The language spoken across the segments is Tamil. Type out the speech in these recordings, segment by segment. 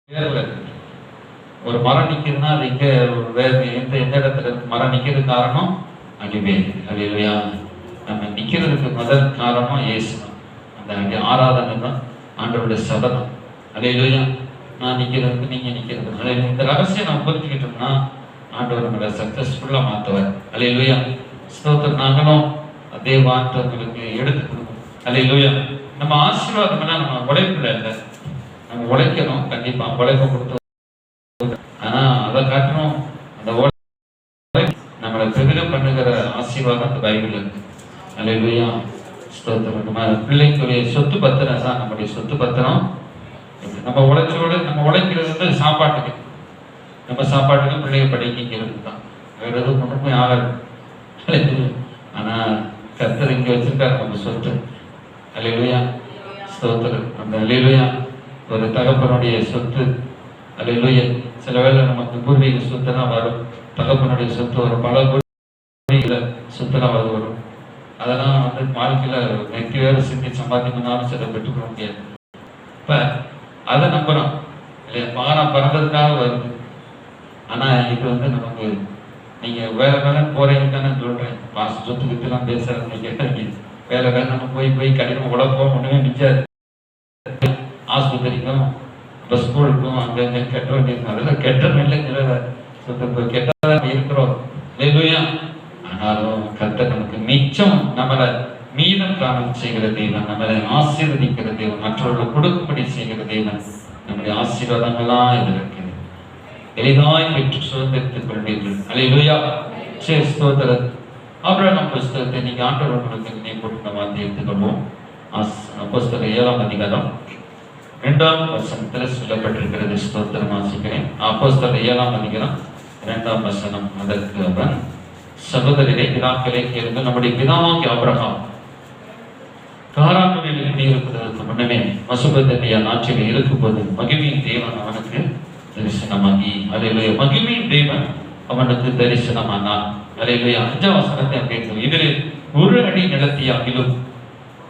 பேர்ல ஒரு மரம் நிற்குதுன்னா அது இங்கே வேறு எந்த எந்த இடத்துல இருக்கு மரம் நிற்கிறது காரணம் அடிவே அல்லேலூயா. நம்ம நிற்கிறதுக்கு முதல் காரணம் இயேசு தான். அந்த அங்கே ஆராதனை தான் ஆண்டவருடைய சபதம். அல்லேலூயா. நான் நிற்கிறதுக்கு நீங்கள் நிற்கிறது இந்த ரகசியம் நம்ம புரிஞ்சுக்கிட்டோம்னா ஆண்டவர் நம்மளை சக்ஸஸ்ஃபுல்லாக மாற்றுவார். அல்லேலூயா. ஸ்தோத்திரம். நாங்களும் அதே வார்த்தைகளுக்கு எடுத்து கொடுக்கணும். அல்லேலூயா. நம்ம ஆசீர்வாதம்னா நம்ம உழைப்புல இல்லை, நம்ம உழைக்கணும். கண்டிப்பாக உழைப்ப கொடுத்து, ஆனால் அதை காட்டணும். அந்த நம்மளை பெருக பண்ணுகிற ஆசீர்வாதம் அந்த பைபிள் இருக்கு. அல்லேலூயா. ஸ்தோத்திரம். நம்ம பிள்ளைக்குரிய சொத்து பத்திரம் தான் நம்முடைய சொத்து பத்திரம். நம்ம உழைக்கிறது வந்து சாப்பாட்டுக்கு, நம்ம சாப்பாட்டுக்கு பிள்ளைங்க படிக்கிறது தான், வேற எதுவும் ஒன்றுமே ஆகாது. ஆனால் கர்த்தர் இங்கே வச்சிருக்காரு நம்ம சொத்து. அல்லேலூயா. ஸ்தோத்திரம். அந்த அல்லேலூயா ஒரு தகப்பனுடைய சொத்து. அல்லேலூயா. சில வேளை நமக்கு பூர்வீக சொத்துலாம் வரும், தகப்பனுடைய சொத்து வரும், பல பூர்வீக சொத்துலாம் வரும். அதெல்லாம் வந்து வாழ்க்கையில் நெற்றி வேறு சிந்தி சம்பாதிக்கணும்னாலும் சில பெற்றுக்கொள்ள முடியாது. இப்போ அதை நம்புகிறோம் இல்லையா, மகனாக பிறந்ததுக்காக வருது. ஆனால் இது வந்து நமக்கு நீங்கள் வேலை போகிறீங்க தானே சொல்கிறேன். மாசு சொத்துக்கிட்டுலாம் பேசுகிறேன் கேட்டாங்க. வேலை நம்ம போய் கடினம் உழைப்போம், ஒன்றுமே நிற்காது. ஆஸ்பத்திரிக்கும் இப்போ ஸ்கூலுக்கும் அங்கங்கே கெட்ட வேண்டியிருக்கும். அதெல்லாம் கெட்ட இல்லைங்கிற சொத்து கெட்டதாக இருக்கிறோம். இல்லையா? ஆனாலும் கர்த்தர் நமக்கு மிச்சம் நம்மளை மீதம் காரணம் செய்கிற தெய்வம், நம்மளை ஆசீர்வதிக்கிற தெய்வம், மற்றவர்கள் கொடுக்கும்படி செய்கிற தெய்வம். நம்முடைய ஆசீர்வாதங்கள்லாம் இது இருக்குது. எளிதாய் பெற்று சுதந்திரத்துக் கொள்வீர்கள். அல்லேலூயா. சரி, ஸ்தோத்திரம். ஆபிரகாம் புஸ்தகத்தை நீங்க ஆண்டவர் உங்களுக்கு நினைவு கொடுத்த வார்த்தை எடுத்துக்கொள்வோம். புஸ்தகம் 7ஆம் அதிகாரம் 2ஆம் வசனத்தில் சொல்லப்பட்டிருக்கிறது. ஸ்தோத்திரம். வாசிக்கிறேன். அப்போஸ்தலர் 7ஆம் அதிகாரம் 2ஆம் வசனம். அதற்கு அவன், சகோதரரே, பிதாக்களே கேளுங்கள். நம்முடைய பிதாவாகிய ஆபிரகாம் காரானில் குடியிருப்பதற்கு முன்னமே மெசொப்பொத்தாமியா நாட்டில் இருக்கும்போது மகிமையின் தேவன் அவனுக்கு தரிசனமாகி, அல்லேலூயா, மகிமையின் தேவன் அவனுக்கு தரிசனமானான். அல்லேலூயா. 5ஆம் வசனத்தை கேட்கும். இதில் 1 அடி நிலத்தியாகிலும்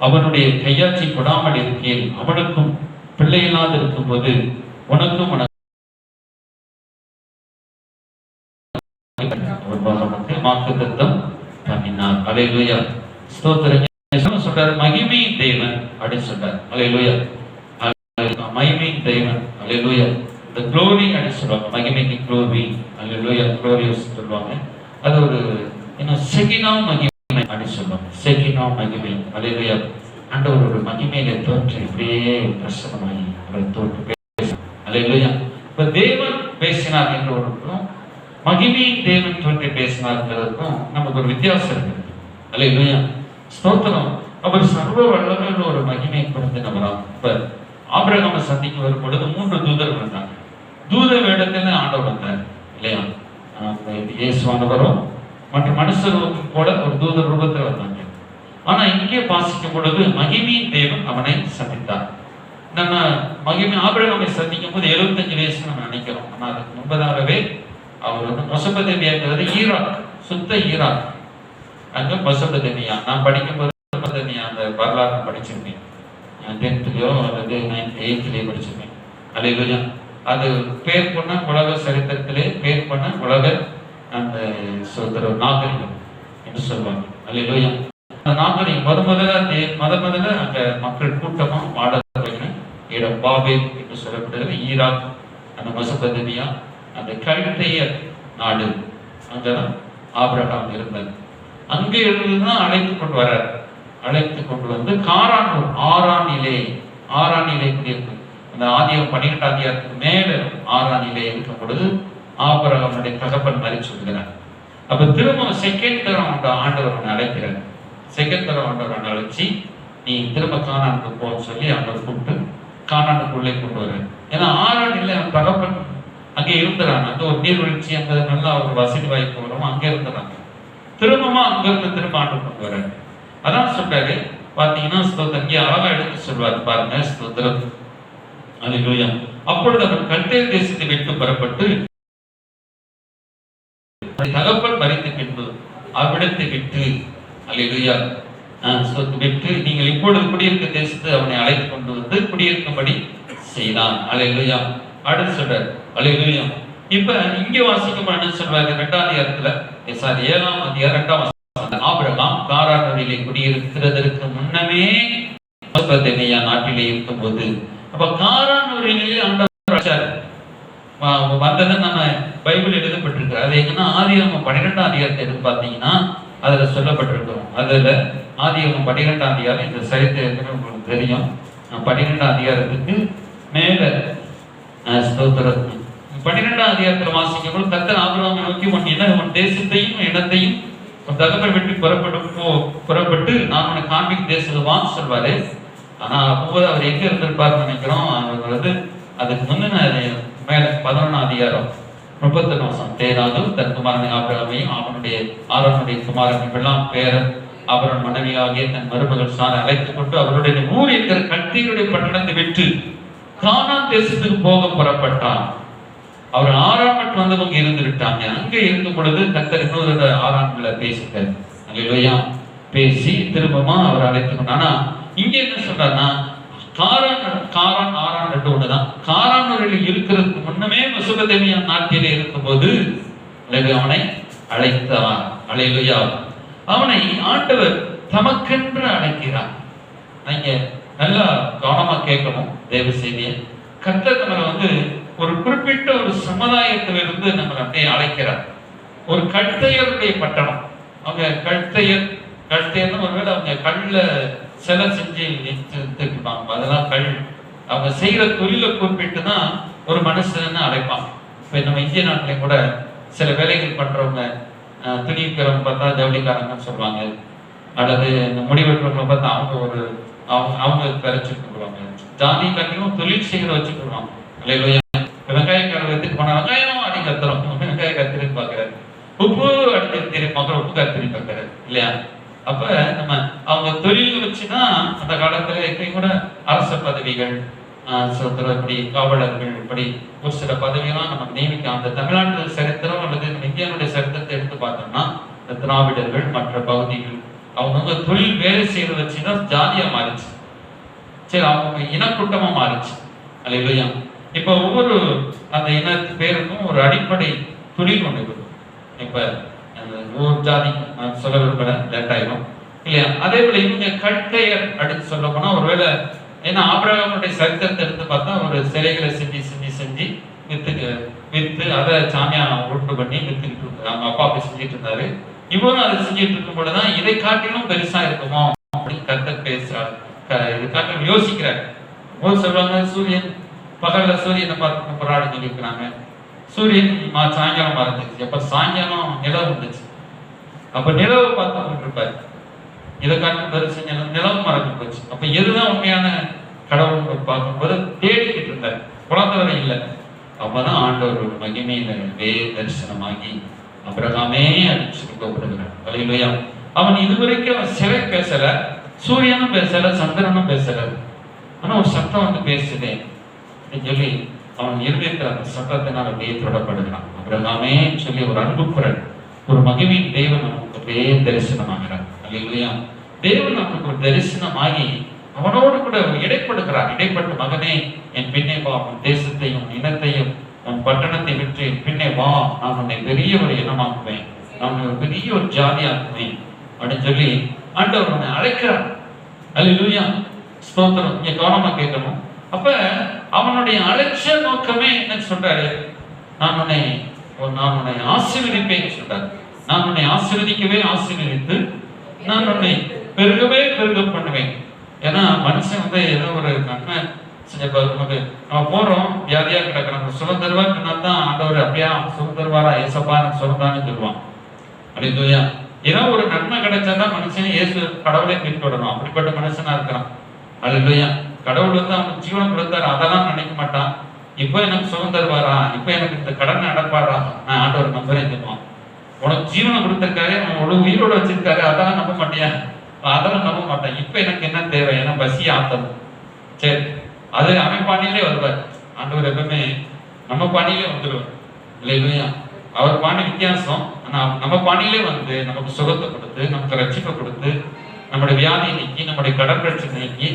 அவனுடைய கையாட்சி கொடாமல் இருக்கையில் அவனுக்கும் பிள்ளையில்லாது இருக்கும்போது உனக்கும் வாக்குத்தத்தம் பண்ணினார். அல்லேலூயா. ஸ்தோத்திரம். சொல்றாரு மகிமையின் தேவன் அப்படின்னு சொல்றாரு. அல்லேலூயா. மகிமையின் தேவன். அல்லேலூயா. இந்த க்ளோரி அப்படின்னு சொல்லுவாங்க. மகிமைக்கு க்ளோரி. அல்லேலூயா. க்ளோரியஸ் சொல்லுவாங்க. அது ஒரு இன்னும் செகினா மகிமை அப்படின்னு சொல்லுவாங்க. செகினா மகிமை. அல்லேலூயா. ஆண்டவர் ஒரு மகிமையில தோற்று இப்படியே பிரசனமாகி அவர் தோற்று பேச. அல்லேலூயா. இப்ப தேவன் பேசினார் என்றவருக்கும் மகிமையின் தேவன் தோற்றி பேசினார்ன்றதுக்கும் நமக்கு ஒரு வித்தியாசம் இருக்கு. அல்லேலூயா. ஸ்தோத்திரம். அவர் சர்வ வல்லமையுள்ள ஒரு மகிமை கொடுத்து நம்பலாம். இப்ப ஆபிரகாமை சந்திக்க வரும் பொழுது 3 தூதர்கள் வந்தாங்க. தூத வேடத்துல ஆண்டவர் வந்தார் இல்லையா. இயேசுவானவரும் மற்ற மனுஷர்களுக்கும் கூட ஒரு தூத ரூபத்தில் வந்தாங்க. ஆனா இங்கே வாசிக்கும் பொழுது மகிமையின் தேவன் அவனை சந்தித்தார். நம்ம மகிமை ஆபிரகாமை சந்திக்கும் போது 75 வயசு நம்ம நினைக்கிறோம். ஆனா அதுக்கு முன்பதாகவே அவர் வந்து மெசொப்பொத்தாமியாங்கிறது ஈராக், சுத்த ஈராக். அங்க மெசொப்பொத்தாமியா. நான் படிக்கும்போது மெசொப்பொத்தாமியா அந்த வரலாறு படிச்சிருக்கேன். 10th அல்லது 8th படிச்சிருக்கேன். அல்லேலூயா. அது பேர் பண்ண உலக சரித்திரத்திலே பேர் பண்ண உலக அந்த நாகரிகம் என்று சொல்லுவாங்க. அல்லேலூயா. அந்த நாகரிகம் முதல்ல அங்க மக்கள் கூட்டமா வாழ இடம் பாபேல் என்று சொல்லப்படுகிறது. ஈராக், அந்த மெசொப்பொத்தாமியா, அந்த கல்தைய நாடு, அங்கதான் ஆபிரகாம் இருந்தார். அங்கே இருந்துதான் அழைத்து கொண்டு வர்றார். அழைத்து கொண்டு வந்து ஆரானிலே குடியிருக்கு. அந்த ஆதியம் 12ஆம் அதிகாரத்துக்கு மேல ஆரானிலே இருக்கும் பொழுது ஆபிரகாமுடைய தகப்பன் மரிச்சு சொல்கிறார். அப்ப திரும்ப செகண்ட் தரம் ஆண்டவர் அழைக்கிறார். செகண்ட் தரம் ஆண்டவர் அழைச்சி நீ திரும்ப கானானுக்கு போன்னு சொல்லி ஆண்டவர் கூப்பிட்டு கானானுக்குள்ளே கொண்டு வர்றார். ஏன்னா ஆரானில தகப்பன் அங்கே இருந்துறாங்க. அங்க ஒரு நீர்வீழ்ச்சி, அங்க நல்லா ஒரு வசதி வாய்ப்பு வரும், அங்க இருந்துறாங்க. திரும்பமா அங்க இருந்து திரும்ப ஆண்டு கொண்டு வர. அதான் சொல்றாரு பாத்தீங்கன்னா, ஸ்தோத்திரம். இங்கே அழகா எடுத்து சொல்வார் பாருங்க. ஸ்தோத்திரம். அல்லேலூயா. அப்பொழுது அவர் கல்தேய தேசத்தை விட்டு புறப்பட்டு தகப்பன் மரித்த பின்பு அவ்விடத்தை விட்டு, அல்லேலூயா, விட்டு நீங்கள் இப்பொழுது குடியிருக்க தேசத்தை அவனை அழைத்து கொண்டு வந்து குடியிருக்கும்படி செய்தான். அல்லேலூயா. அடுத்து சொல்றாரு. அல்லேலூயா. இப்ப இங்க வாசிக்கும் என்ன சொல்றாரு? 2ஆம் அதிகாரத்துல 7ஆம் அதிகாரம் 2ஆம் வசனம், ஆபிரகாம் காரானிலே குடியிருக்கிறதற்கு முன்னமே மெசொப்பொத்தேமியா நாட்டிலே இருக்கும்போது, அப்ப காரானிலே ஆண்டவர் வந்ததை நம்ம பைபிள் எழுதப்பட்டிருக்கு. அது எங்கன்னா ஆதியாகமம் 12ஆம் அதிகாரத்தை எடுத்து பார்த்தீங்கன்னா அதுல சொல்லப்பட்டிருக்கிறோம். அதுல ஆதியாகமம் 12ஆம் அதிகாரம் இந்த சரித்திரத்தில் உங்களுக்கு தெரியும். 12ஆம் அதிகாரத்துக்கு மேல ஸ்தோத்திரம் 12ஆம் அதிகாரத்துல வாசிக்கும்போது கர்த்தர் ஆபிரகாமை நோக்கி உன் தேசத்தையும் இடத்தையும் உன் தகப்பனை விட்டு புறப்பட்டு நான் உனக்கு காண்பிக்கும் தேசத்துக்கு வான்னு சொல்வாரு. ஆனா அப்போது அவர் எங்க இருந்திருப்பாருன்னு நினைக்கிறோம். அவர் வந்து அதுக்கு முன்ன மேல 11ஆம் அதிகாரம் 31 வருஷம் தேராது தன் குமாரனை ஆபிரகாமையும் ஆரோனுடைய குமாரன் எல்லாம் பேரன் அவரன் மனைவியாகிய தன் மருமகள் சாரை அழைத்துக் கொண்டு அவருடைய ஊர் என்கிற கல்தேயருடைய பட்டணத்தை விட்டு கானான் தேசத்துக்கு போக புறப்பட்டான். அவர் ஆறாம் மட்டும் வந்தவங்க இருந்துட்டாங்க. அங்க இருக்கும் பொழுது கர்த்தர் இன்னொரு ஆறாம்ல பேசிட்டார். அல்லேலூயா. பேசி திரும்பமா அவர் அழைத்துக் கொண்டார். ஆனா இங்க என்ன சொல்றாருன்னா காரான் ஆறான் 2 ஒண்ணுதான். காரானில் இருக்கிறதுக்கு முன்னமே மெசொப்பொத்தேமியா நாட்டிலே இருக்கும்போது அவனை அழைத்தவன். அல்லேலூயா. அவனை ஆண்டவர் தமக்கென்று அழைக்கிறார். நீங்க நல்லா கவனமா கேட்கணும் தேவ செய்தியை. கர்த்தர் நம்மளை வந்து ஒரு குறிப்பிட்ட ஒரு சமுதாயத்திலிருந்து நம்மளை அப்படியே அழைக்கிறார். ஒரு கல்தேயருடைய பட்டணம். அவங்க கல்தேயர்னு ஒருவேளை அவங்க கல்ல சிலை செஞ்சு இருப்பாங்க. அதெல்லாம் அவங்க செய்யற தொழிலை குறிப்பிட்டு தான் ஒரு மனுஷன்னு அழைப்பாங்க. இப்ப நம்ம இந்திய நாட்டிலையும் கூட சில வேலைகள் பண்றவங்க துணிக்கிறவங்க பார்த்தா ஜவுளிக்காரங்கன்னு சொல்லுவாங்க. அல்லது முடிவெட்டுறவங்களை பார்த்தா அவங்க கரைச்சிருக்குவாங்க. ஜாதி காட்டிலும் தொழில் செய்கிற வச்சுக்கிடுவாங்க. அல்லேலூயா. வெங்காயக்காரர் எடுத்துட்டு போனா வெங்காயம் அடி கத்துறோம், வெங்காய கத்திரி பார்க்கிறாரு. உப்பு அடிச்சு தெரியும் மக்கள் உப்பு கத்திரி பார்க்கிறாரு இல்லையா. அப்ப நம்ம அவங்க தொழில் வச்சுதான் அந்த காலத்துல எப்பயும் கூட அரச பதவிகள் இப்படி காவலர்கள் இப்படி ஒரு சில பதவியெல்லாம் நம்ம நியமிக்க. அந்த தமிழ்நாட்டு சரித்திரம் அல்லது இந்தியாவுடைய சரித்திரத்தை எடுத்து பார்த்தோம்னா இந்த திராவிடர்கள் மற்ற பகுதிகள் அவங்க தொழில் வேலை செய்யறத வச்சுதான் ஜாதியா மாறிச்சு. சரி, அவங்க இனக்கூட்டமா மாறிச்சு. அல்லேலூயா. இப்ப ஒவ்வொரு அந்த இனத்து பேருக்கும் ஒரு அடிப்படை தொழில் ஒண்ணு இருக்கும். இப்ப ஒவ்வொரு ஜாதி சொல்ல விரும்பல லேட் ஆயிடும் இல்லையா. அதே போல இவங்க கல்தேயர் அப்படின்னு சொல்ல போனா ஒருவேளை ஏன்னா ஆபிரகாமுடைய சரித்திரத்தை எடுத்து பார்த்தா ஒரு சிலைகளை செஞ்சு வித்து அதை சாமியா உருட்டு பண்ணி வித்துக்கிட்டு இருந்தாரு. அவங்க அப்பா அப்படி செஞ்சுட்டு இருந்தாரு. இவரும் அதை செஞ்சுட்டு இருக்கும் பொழுதுதான் இதை காட்டிலும் பெருசா இருக்குமோ அப்படின்னு கர்த்தர் பேசுறாரு. இது காட்டிலும் யோசிக்கிறாரு. சொல்லுவாங்க சூரியன் பகல்ல சூரியனை பார்த்து போராடி சொல்லியிருக்கிறாங்க. சூரியன் சாயங்காலம் மறந்துச்சு. அப்ப சாயங்காலம் நிலவு வந்துச்சு. அப்ப நிலவை பார்த்து கொண்டிருப்பாரு. இதை காட்டும் பெருசு நிலவு மறந்து போச்சு. அப்ப எதுதான் உண்மையான கடவுள் பார்க்கும்போது தேடிக்கிட்டு இருந்தார். குழந்தை வரை இல்லை. அப்பதான் ஆண்டவர் மகிமையில தரிசனமாகி ஆபிரகாமே அடிச்சு கூப்பிடுகிறார். அல்லேலூயா. அவன் இதுவரைக்கும் அவன் சிலை பேசல, சூரியனும் பேசல, சந்திரனும் பேசல. ஆனா ஒரு சத்தம் வந்து பேசுதேன் அப்படின்னு சொல்லி அவன் இருதயத்தில் அந்த சத்தத்தினால் அப்படியே தொடப்படுகிறான். ஆபிரகாமே சொல்லி ஒரு அன்பு குரல், ஒரு மகிமையின் தேவன் நமக்கு அப்படியே தரிசனமாகிறார். அல்லேலூயா. தேவன் நமக்கு ஒரு தரிசனமாகி அவனோடு கூட இடைப்படுகிறார். இடைப்பட்ட மகனே என் பின்னே வா, உன் தேசத்தையும் இனத்தையும் உன் பட்டணத்தை விட்டு என் பின்னே வா, நான் உன்னை பெரிய ஒரு இனமாக்குவேன், நான் ஒரு பெரிய ஒரு ஜாதியாக்குவேன் அப்படின்னு சொல்லி ஆண்டவர் உன்னை அழைக்கிறார். அல்லேலூயா. ஸ்தோத்திரம். இங்க கவனமா கேட்கணும். அப்ப அவனுடைய அழைச்ச நோக்கமே என்ன சொல்றாரு? நான் உன்னை ஆசீர்வதிப்பேன் சொல்றாரு. நான் உன்னை ஆசீர்வதிக்கவே ஆசீர்வதித்து நான் உன்னை பெருகவே பெருக பண்ணுவேன். ஏன்னா மனுஷன் வந்து ஏதோ ஒரு நன்மை நமக்கு நம்ம போறோம் வியாதியா கிடக்கிறோம், சுகம் தருவான்னு தான் ஆண்டவர் அப்படியா சுகம் தருவாரா ஏசப்பா எனக்கு சுகம்தான்னு சொல்லுவான். அல்லேலூயா. ஏதோ ஒரு நன்மை கிடைச்சாதான் மனுஷன் இயேசு கடவுளை பின்தொடரும். அப்படிப்பட்ட மனுஷனா இருக்கிறான். அல்லேலூயா. கடவுள் வந்து அவனுக்கு ஜீவனம் கொடுத்தாரு, அதெல்லாம் நினைக்க மாட்டான். இப்ப எனக்கு சுகம் தருவாரா, இப்ப எனக்கு இந்த கடன் அடைப்பாரா, நான் ஆண்டவர் நம்புறேன் சொல்லுவான். உனக்கு ஜீவனம் கொடுத்திருக்காரு, உனக்கு உயிரோட வச்சிருக்காரு, அதெல்லாம் நம்ப மாட்டியா? அதெல்லாம் நம்ப மாட்டேன். இப்ப எனக்கு என்ன தேவை? ஏன்னா பசி ஆத்தணும். சரி, அது அவன் பாணியிலே வருவார். ஆண்டவர் எப்பவுமே நம்ம பாணியிலே வந்துடுவார். இல்லையா? அவர் பாணி வித்தியாசம். ஆனா நம்ம பாணியிலே வந்து நமக்கு சுகத்தை கொடுத்து, நமக்கு ரட்சிப்பை கொடுத்து, நம்முடைய வியாதியை நீக்கி, நம்முடைய கடன் பிரச்சனை நீக்கி,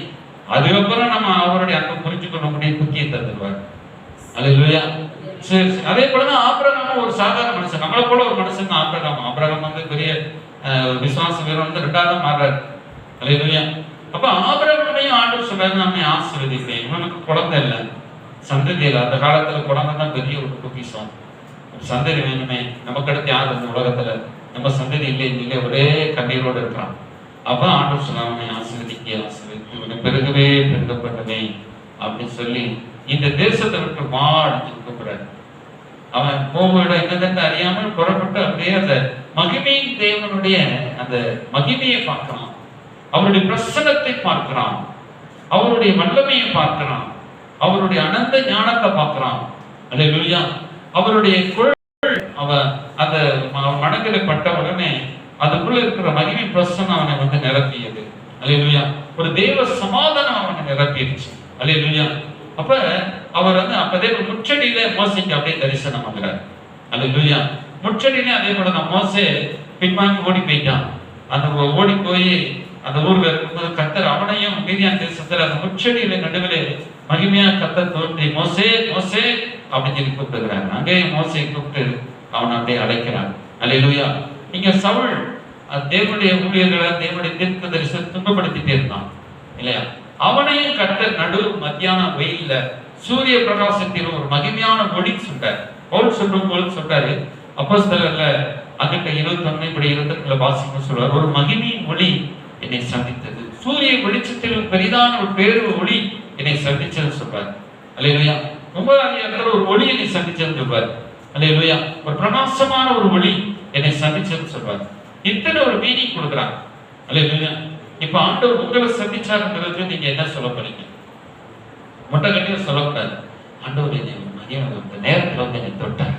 அதுக்கப்புறம் நம்ம அவருடைய அன்பை புரிஞ்சு கொள்ள முடிய புத்தியை தந்துடுவார். அல்லேலூயா. சரி, அதே போலதான் ஆபிரகாம் ஒரு சாதாரண மனுஷன், நம்மளை போல ஒரு மனுஷன் தான் ஆபிரகாம். ஆபிரகாம் வந்து பெரிய விசுவாச வீரன் வந்து ரெண்டாவது மாறாரு. அல்லேலூயா. அப்ப ஆபிரகாமையும் ஆண்டவர் சொல்றாரு, நான் ஆசீர்வதிப்பேன். இவனுக்கு குழந்தை இல்லை, சந்ததி இல்லை. அந்த காலத்துல குழந்தை தான் பெரிய ஒரு பொக்கிஷம். ஒரு சந்ததி வேணுமே. நமக்கு அடுத்து யார் இந்த உலகத்துல? நம்ம சந்ததி இல்லை, ஒரே கண்ணீரோடு இருக்கிறான். அப்ப ஆண்டவர் சொன்னாங்க, ஆசீர்வதிக்க ஆசீர்வதித்து பெருகவே பெருகப்பட்டவே அப்படின்னு சொல்லி இந்த தேசத்தை விட்டு வாடிச்சு கூப்பிடுறாரு. அவன் போகிற என்னதென்று அறியாமல் புறப்பட்டு அப்படியே அந்த மகிமையின் தேவனுடைய அந்த மகிமையை பார்க்கிறான், அவருடைய பிரசன்னத்தை பார்க்கிறான், அவருடைய வல்லமையை பார்க்கிறான், அவருடைய அனந்த ஞானத்தை பார்க்கிறான். அல்லேலூயா. அவருடைய குரல் அவன் அந்த மனதில பட்ட உடனே அதுக்குள்ள இருக்கிற மகிமை பிரசன்னம் அவனை வந்து நிரப்பியது. அல்லேலூயா. ஒரு தேவ சமாதானம் அவனை நிரப்பிடுச்சு. அல்லேலூயா. அப்ப அவர் வந்து அப்பதே முச்சடியில மோசைக்கு அப்படியே தரிசனம் ஆகிறார். அல்லேலூயா. முச்சடியில அதே போல தான் மோசே பின்வாங்கி ஓடி போயிட்டான். அந்த ஓடி போய் அந்த ஊர்ல இருக்கும்போது கர்த்தர் அவனையும் மீதியான் தேசத்துல அந்த முச்சடியில நடுவில் மகிமையா கர்த்தர் தோன்றி மோசே மோசே அப்படின்னு சொல்லி கூப்பிடுகிறாங்க. அங்கேயே மோசையை கூப்பிட்டு அவனை அப்படியே அழைக்கிறான். அல்லேலூயா. இங்க சவுல் தேவனுடைய ஊழியர்களை தேவனுடைய தீர்க்க தரிசனத்தை துன்பப்படுத்திட்டே இருந்தான் இல்லையா? அவனையும் கர்த்தர் நடு மத்தியான வெயில்ல சூரிய பிரகாசத்தில் ஒரு மகிமையான ஒளி சொல்றார். பவுல் சொல்லும் போது சொல்றாரு, அப்போஸ்தலர்ல அங்கிட்ட 21 இப்படி 22 வாசிக்கும் சொல்றார், ஒரு மகிமையின் ஒளி என்னை சந்தித்தது, சூரிய வெளிச்சத்தில் பெரிதான ஒரு பேரு ஒளி என்னை சந்திச்சது சொல்றார். அல்லேலூயா. 9ஆம் அதிகாரத்துல ஒரு ஒளி என்னை சந்திச்சது சொல்றார். அல்லேலூயா. ஒரு பிரகாசமான ஒரு ஒளி என்னை சந்திச்சது சொல்றார். இத்தனை ஒரு மீனிங் கொடுக்குறாங்க. அல்லேலூயா. இப்ப ஆண்டவர் உங்களை சந்திச்சாருங்கிறது நீங்க என்ன சொல்ல போறீங்க? மொட்டை கட்டிய சொல்லக்கூடாது. ஆண்டவர் அந்த நேரத்துல வந்து என்னை தொட்டார்,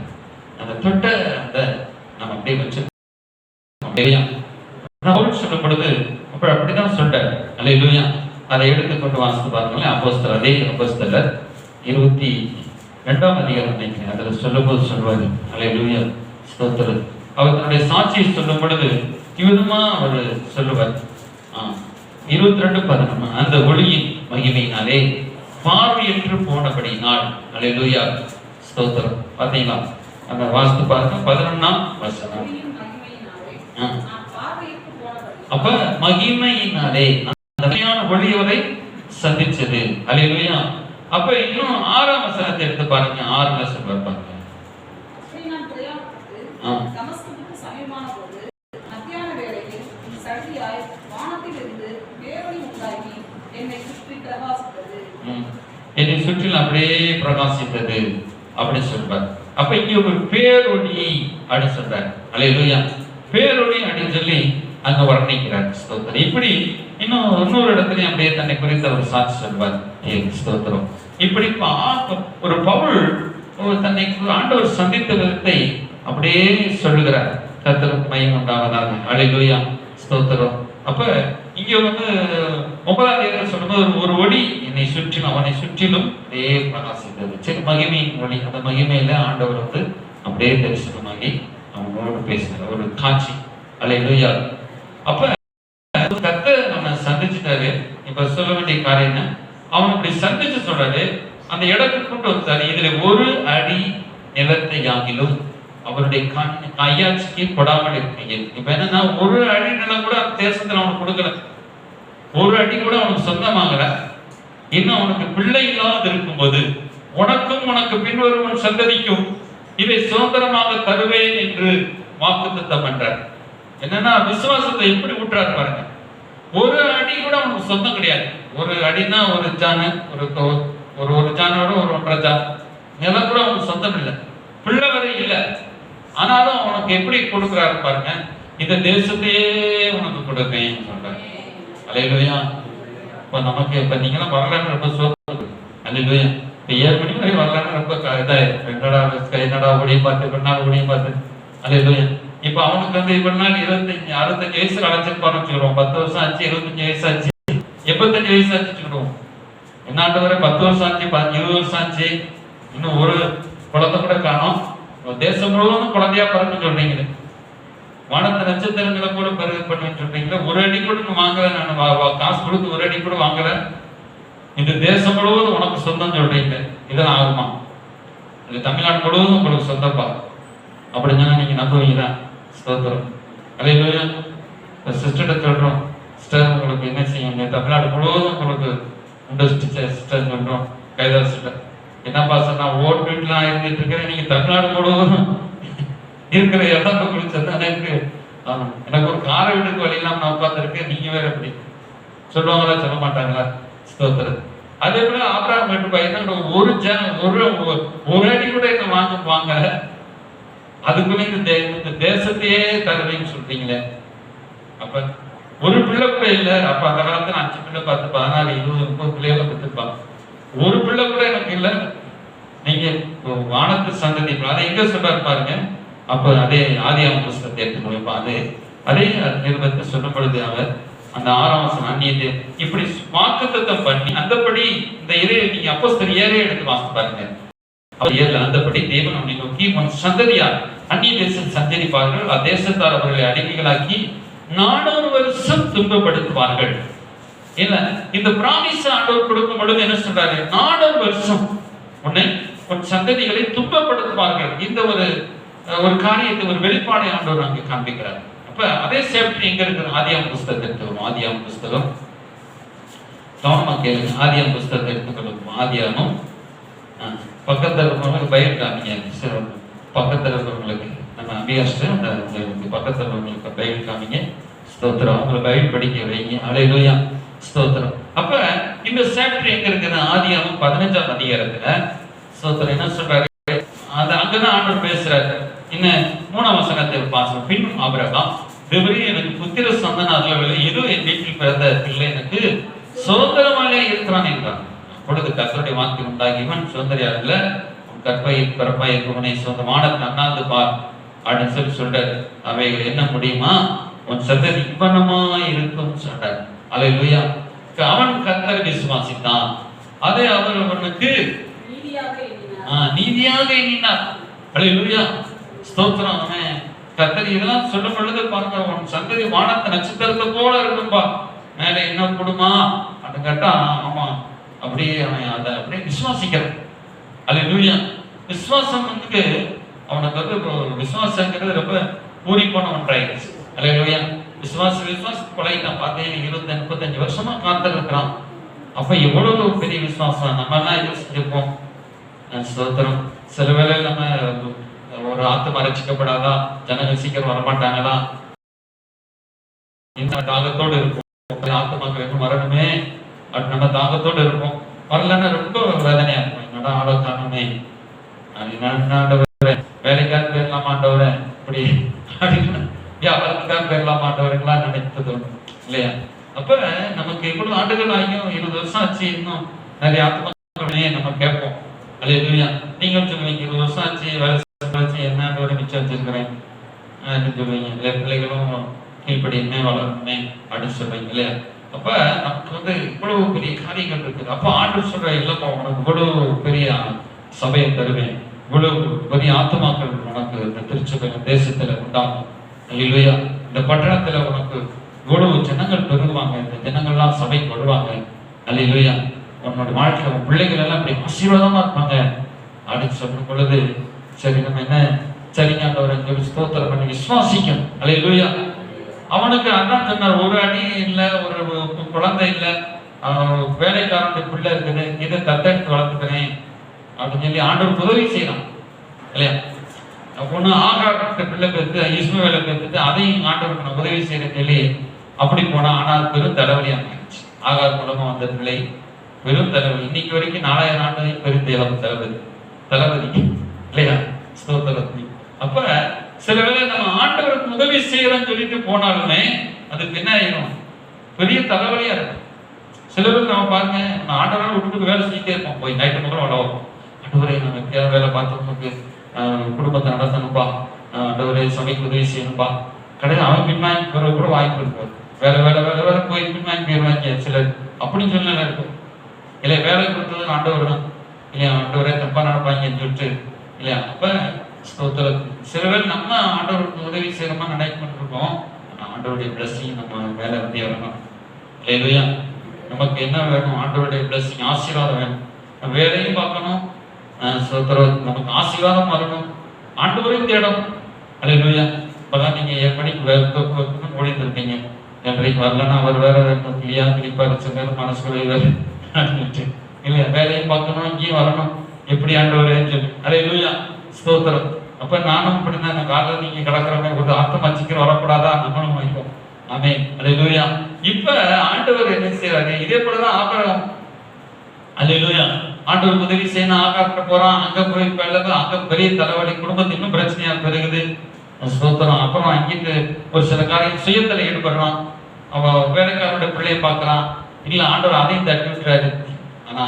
அந்த தொட்ட அந்த நம்ம அப்படியே வச்சு சொல்லும் பொழுது அப்ப அப்படிதான் சொல்றார். அல்லேலூயா. அதை எடுத்துக்கொண்டு வாசித்து பாருங்களேன். அப்போஸ்தலர், அதே அப்போஸ்தலர் 22ஆம் அதிகாரம் நினைக்கிறேன். அதுல சொல்லும் போது சொல்வாரு, அல்லேலூயா ஸ்தோத்திரம். அவர் தன்னுடைய சாட்சியை சொல்லும் பொழுது இவ்விதமா அவர் சொல்லுவார். 22:11 அந்த ஒளியின் மகிமையினாலே பார்வையற்று போனபடியினால். அல்லேலூயா ஸ்தோத்திரம். பாத்தீங்களா? அந்த வாசித்து பாருங்க 11ஆம் வசனம். அப்ப மகிமையினாலே அந்த ஒளியவரை சந்திச்சது. அல்லேலூயா. அப்ப இன்னும் 6ஆம் வசனத்தை எடுத்து பாருங்க. 6 வசனம் பாருங்க. என்னை சுற்றிலும் அப்படியே பிரகாசித்தது அப்படி சொல்றார். அப்ப இங்க ஒரு பேரொளி அப்படி சொல்றார். அல்லேலூயா. பேரொளி அப்படின்னு சொல்லி அங்க வர்ணிக்கிறார். ஸ்தோத்திரம். இப்படி இன்னொரு இடத்துலயும் அப்படியே தன்னை குறித்த ஒரு சாட்சி சொல்வார். ஸ்தோத்திரம். இப்படி ஒரு பவுல் தன்னை ஆண்டவர் சந்தித்த விதத்தை அப்படியே சொல்லுகிறார். கர்த்தருக்கு மகிமை உண்டாவதாக. அல்லேலூயா ஸ்தோத்திரம். அப்ப இங்க வந்து 9ஆம் அதிகாரம் சொல்லும்போது ஒரு ஒளி என்னை சுற்றிலும் அவனை சுற்றிலும் அப்படியே பிரகாசித்தது. சரி, மகிமையின் ஒளி. அந்த மகிமையில ஆண்டவர் வந்து அப்படியே தரிசனமாகி அவனோடு பேசுகிற ஒரு காட்சி. அல்லேலூயா. அப்ப கர்த்தர் அவனை சந்திச்சுட்டாரு. இப்ப சொல்ல வேண்டிய காரியம் என்ன? அவன் இப்படி சந்திச்சு சொல்றாரு, அந்த இடத்துக்கு கொண்டு வந்தாரு. இதுல ஒரு அடி நிலத்தை ஆகிலும் அவருடைய கையாட்சிக்கு கொடாமல் இருக்கீங்க. இப்ப என்னன்னா, ஒரு அடி நிலம் கூட அந்த தேசத்துல அவனுக்கு கொடுக்கல, ஒரு அடி கூட அவனுக்கு சொந்தமாகல. இன்னும் அவனுக்கு பிள்ளை இல்லாத இருக்கும்போது உனக்கும் உனக்கு பின்வரும் சந்ததிக்கும் இதை சுதந்திரமாக தருவேன் என்று வாக்குத்தத்தம் பண்றார். என்னன்னா, விசுவாசத்தை எப்படி ஊட்டுறாரு பாருங்க. ஒரு அடி கூட அவனுக்கு சொந்தம் கிடையாது. ஒரு அடினா ஒரு ஜானு, ஒரு ஜானோட ஒரு 1.5 ஜான் நிலம் கூட அவனுக்கு சொந்தம் இல்லை, பிள்ளை வரை இல்லை. ஆனாலும் அவனுக்கு எப்படி கொடுக்குறாரு பாருங்க. இந்த தேசத்தையே உனக்கு கொடுப்பேன் சொல்றாரு. அல்லேலூயா. இப்ப நமக்கு இப்ப நீங்களாம் வரலான்னு ரொம்ப சோறு. அல்லேலூயா. இப்ப 7 மணி வரை வரலான்னு ரொம்ப இதாயிரும். என்னடா ஓடியை பார்த்து பெண்ணால் ஓடியை பார்த்து. அல்லேலூயா. இப்ப அவனுக்கு வந்து இப்ப 25 65 வயசுல அழைச்சிருப்பான்னு வச்சுக்கிறோம். 10 வருஷம் ஆச்சு, 25 வயசு ஆச்சு, 75 வயசு ஆச்சு வச்சுக்கிறோம். என்னாண்டு வரை 10 வருஷம் ஆச்சு, 20 வருஷம் ஆச்சு, இன்னும் ஒரு குழந்தை கூட காணும். தேசம் முழுவதும் குழந்தையா பிறகு சொல்றீங்களே, வானத்தை நட்சத்திரங்களை கூட பிறகு பண்ணுன்னு சொல்றீங்களே, ஒரு அடி கூட வாங்கல, நான் காசு கொடுத்து ஒரு அடி கூட வாங்கல, இந்த தேசம் முழுவதும் உனக்கு சொந்தம் சொல்றீங்க, இதெல்லாம் ஆகுமா? இது தமிழ்நாடு முழுவதும் உங்களுக்கு சொந்தப்பா அப்படின்னா நீங்க நம்புவீங்களா? ஸ்தோத்திரம். அல்லேலூயா. சிஸ்டர்கிட்ட சொல்றோம், சிஸ்டர் உங்களுக்கு என்ன செய்யுங்க, தமிழ்நாடு முழுவதும் உங்களுக்கு உண்டு சிஸ்டர் சொல்றோம். கைதாஸ் சிஸ்டர் என்னப்பா சொன்னா, ஓட்டு வீட்டுலாம் இருந்துட்டு இருக்கிறேன், நீங்க தமிழ்நாடு முழுவதும் இருக்கிற இடம் குறிச்சதான் இருக்கு. எனக்கு ஒரு கார வீட்டுக்கு வழி இல்லாம நான் உட்காந்துருக்கேன், நீங்க வேற எப்படி சொல்லுவாங்களா? சொல்ல மாட்டாங்களா? ஸ்தோத்திரம். அதே போல ஆபிரகாம் வீட்டு பையன் ஒரு அடி கூட என்ன வாங்க, அதுக்குள்ள இந்த தேசத்தையே தருவீங்கன்னு சொல்றீங்களே. அப்ப ஒரு பிள்ளை கூட இல்ல. அப்ப அந்த காலத்துல 5 பிள்ளை 10 14 20 30 பிள்ளைகளை பெற்றுப்பாங்க. ஒரு பிள்ளை கூட எனக்கு இல்ல. நீங்க வானத்து சந்ததி அதை எங்க சொல்றாரு பாருங்க. அப்ப அதே ஆதியாகமம் புஸ்தகத்தை எடுத்துக்கொள்ளும் அதே நிருபத்தை சொல்லும் பொழுது அவர் அந்த 6ஆம் வசனம் அந்நியத்தை இப்படி வாக்குத்தத்தம் பண்ணி அந்தபடி இந்த நீங்க அப்போஸ்தலர் 7 எடுத்து வாசித்து பாருங்க. அந்தபடி தேவன் அவனை நோக்கி உன் சந்ததியார் அந்நிய தேசம் சஞ்சரிப்பார்கள், அத்தேசத்தார் அவர்களை அடிமைகளாக்கி 400 வருஷம் துன்பப்படுத்துவார்கள். இல்ல இந்த பிராமிஸ் ஆண்டவர் கொடுக்கும் பொழுது என்ன சொல்றாரு? 400 வருஷம் உன்னை உன் சந்ததிகளை துன்பப்படுத்துவார்கள். இந்த ஒரு காரியத்தை ஒரு வெளிப்பாடை ஆண்டவர் அங்கே காண்பிக்கிறார். அப்ப அதே சேஃப்டி எங்க இருக்கு? ஆதியாகமம் புஸ்தகத்தை எடுத்துக்கணும். ஆதியாகமம் புஸ்தகம் கவனமா கேளுங்க. ஆதியாகமம் புஸ்தகத்தை எடுத்துக்கணும். ஆதியாகமம் பக்கத்தில் இருக்கிறவங்களுக்கு பயிர் காமிங்க. பக்கத்தில் இருக்கிறவங்களுக்கு நம்ம அபியாஸ்ட்டு பக்கத்தில் இருக்கிறவங்களுக்கு பயிர் காமிங்க. ஸ்தோத்திரம். அவங்களை பயிர் படிக்க வைங்க. அல்லேலூயா. ஸ்தோத்திரம். அப்ப இந்த சேப்டர் எங்க இருக்குது? ஆதியாகமம் 15ஆம் அதிகாரத்துல ஸ்தோத்திரம் என்ன சொல்றாரு? அங்கதான் ஆண்டவர் பேசுறாரு. இன்னும் 3ஆம் வசனத்தை பாசம். பின் ஆபிரகாம் எனக்கு புத்திர சந்தனாகவில்லை, ஏதோ என் வீட்டில் பிறந்த பிள்ளை எனக்கு சுதந்திரமாலே இருக்கிறான் என்றான். அப்பொழுது கர்த்தருடைய வாக்கு உண்டாகி, இவன் சுதந்திரியாகல, உன் கற்பை பிறப்பாய் இருப்பவனை சொந்தமான அண்ணாந்து பார் அப்படின்னு சொல்றாரு. அவைகள் என்ன முடியுமா? உன் சந்ததி இவ்வனமாய் இருக்கும் சொல்றாரு. அல்லேலூயா. அவன் கர்த்தரை விசுவாசித்தான், அதை அவர் அவனுக்கு நீதியாக எண்ணினார். அல்லேலூயா. ஸ்தோத்திரம். அவன் கர்த்தர் இதெல்லாம் சொல்லும் பொழுது பாருங்க, உன் சந்ததி வானத்தை நட்சத்திரத்தை போல இருக்கும்பா, மேல என்ன கொடுமா அப்படின்னு கேட்டா, ஆமா அப்படியே அவன் அதை அப்படியே விசுவாசிக்கிறான். அல்லேலூயா. விசுவாசம் அவனுக்கு விசுவாசங்கிறது ரொம்ப பூரிப்பான ஒன்றாயிடுச்சு. அல்லேலூயா. விசுவாசத்துக்கு பழகிட்டான். பார்த்தேன் 20 35 வருஷமா காத்து இருக்கிறான். அப்ப எவ்வளவு பெரிய விசுவாசம் நம்ம எல்லாம் இது செஞ்சிருப்போம். ஸ்தோத்திரம். சில வேளை நம்ம ஒரு ஆத்மா ரட்சிக்கப்படாதா, ஜனங்கள் சீக்கிரம் வரமாட்டாங்களா, இந்த தாகத்தோடு இருக்கும். ஆத்மாக்கள் இன்னும் வரணுமே அப்படின்னு நம்ம தாகத்தோடு இருப்போம். வரலன்னா ரொம்ப வேதனையா இருக்கும். என்னடா ஆளோ காணுமே, வேலைக்காக போயிடலாம் ஆண்டவரை, இப்படி அப்படின்னு வியாபாரத்துக்காக போயிடலாம் ஆண்டவர்களா நினைத்தது இல்லையா? அப்ப நமக்கு இவ்வளவு ஆண்டுகள் ஆகியும் 20 வருஷம் ஆச்சு, இன்னும் நிறைய ஆத்மாக்களே நம்ம கேட்போம். அல்லேலூயா. நீங்கள் சொல்லுவீங்க 20 வருஷம் ஆச்சு, வேலை என்ன மிச்சம் வச்சிருக்கிறேன் சொல்லுவீங்க இல்லையா? பிள்ளைகளும் இப்படி என்ன வளரணுமே அப்படின்னு சொல்றீங்க இல்லையா? அப்ப நமக்கு இவ்வளவு பெரிய காரியங்கள் இருக்குது. அப்ப ஆண்டு சொல்ற இல்லப்பா, உனக்கு இவ்வளவு பெரிய சபையை தருவேன், இவ்வளவு பெரிய ஆத்மாக்கள் உனக்கு இந்த திருச்சபை தேசத்துல உண்டாகும். அல்லேலூயா. இந்த பட்டணத்துல உனக்கு இவ்வளவு ஜனங்கள் பெருகுவாங்க, இந்த ஜனங்கள்லாம் சபைக்கு வருவாங்க. அல்லேலூயா. உன்னோட வாழ்க்கையில உன் பிள்ளைகள் எல்லாம் அப்படி ஆசீர்வாதமா இருப்பாங்க அப்படின்னு சொல்லும் பொழுது, சரி நம்ம என்ன சரிங்க ஆண்டவரை ஸ்தோத்திரம் பண்ணி விசுவாசிக்கும். அல்லேலூயா. அவனுக்கு அதான் சொன்னார், ஒரு அடி இல்லை, ஒரு குழந்தை இல்லை, வேலைக்காரனுடைய பிள்ளை இருக்குது, இதை தத்தெடுத்து வளர்த்துக்கிறேன் அப்படின்னு சொல்லி ஆண்டவர் உதவி செய்யலாம் இல்லையா? பொண்ணு ஆகாரத்தை பிள்ளை பெற்று இஸ்மவேலை பெற்றுட்டு அதையும் ஆண்டவருக்கு நான் உதவி செய்யறேன்னு சொல்லி அப்படி போனா, ஆனால் பெரும் தலைவலியா ஆயிடுச்சு. ஆகார் மூலமா வந்த பிள்ளை பெரும் தலைவலி. இன்னைக்கு வரைக்கும் 4000 ஆண்டு பெருந்தேலம் தளபதி இல்லையா? ஸ்தோத்திரத்தி. அப்ப சில வேளை நம்ம ஆண்டவருக்கு உதவி செய்யறோம்னு சொல்லிட்டு போனாலுமே அதுக்கு என்ன ஆயிரும்? பெரிய தலைவலியா இருக்கும். சில பேர் நம்ம பாருங்க, ஆண்டவரை விட்டுட்டு வேலை செஞ்சுட்டே இருப்போம். போய் நைட்டு முதல்ல வளரும், ஆண்டவரை நம்ம வேலை பார்த்தவங்களுக்கு குடும்பத்தை நடத்தணும்பா, ஆண்டவரை சமைக்க உதவி செய்யணும்பா. கடையில் அவன் பின்வாங்கி கூட வாய்ப்பு இருக்கும். வேலை வேலை வேலை வேலை போய் பின்வாங்கி போயிடுவாங்க சிலர். அப்படின்னு சொல்லி இருக்கும் இல்லையா? வேலை கொடுத்தது ஆண்டவர் தான் இல்லையா? ஆண்டவரே தப்பா நடப்பாங்கன்னு சொல்லிட்டு இல்லையா? அப்ப சில பேர் நம்ம ஆண்டவருக்கு உதவி செய்யறோமா நினைக்கிட்டு இருக்கோம். ஆண்டவருடைய பிளஸிங் நம்ம மேல வந்து வரணும் இல்லையா? நமக்கு என்ன வேணும்? ஆண்டவருடைய பிளஸிங், ஆசீர்வாதம் வேணும். வேலையும் பார்க்கணும், ஸ்தோத்திரம். நமக்கு ஆசீர்வாதம் வரணும், ஆண்டவரையும் தேடணும். அல்லேலூயா. இப்பதான் நீங்க 7 மணிக்கு ஓடிட்டு இன்றைக்கு வரலன்னா அவர் வேற கிளியா கிளிப்பாரு சொன்னாரு மனசுக்குள்ள இல்லையா, வேலையும் பார்க்கணும், இங்கேயும் வரணும், எப்படி ஆண்டவரேன்னு சொல்லி. அல்லேலூயா, ஸ்தோத்திரம். அப்ப நானும் இப்படிதான் காலையில் நீங்க கிடக்குறவங்க ஒரு ஆத்தமா சீக்கிரம் வரக்கூடாதா, நம்மளும் வாங்கிப்போம். ஆமென். அல்லேலூயா. இப்ப ஆண்டவர் என்ன செய்யறாரு, இதே போலதான் ஆபிரகாம். அல்லேலூயா. ஆண்டவர் உதவி செய்யணும், ஆகாட்ட போறான், அங்க போய் அங்க பெரிய தலைவலி, குடும்பத்து இன்னும் பிரச்சனையா பெருகுது. ஸ்தோத்திரம். அப்புறம் அங்கிட்டு ஒரு சில காரியம் சுயத்துல ஈடுபடுறான், அவன் வேலைக்காரனுடைய பிள்ளையை பார்க்கறான், இல்ல ஆண்டவர் அதையும் தட்டி விட்டுறாரு. ஆனா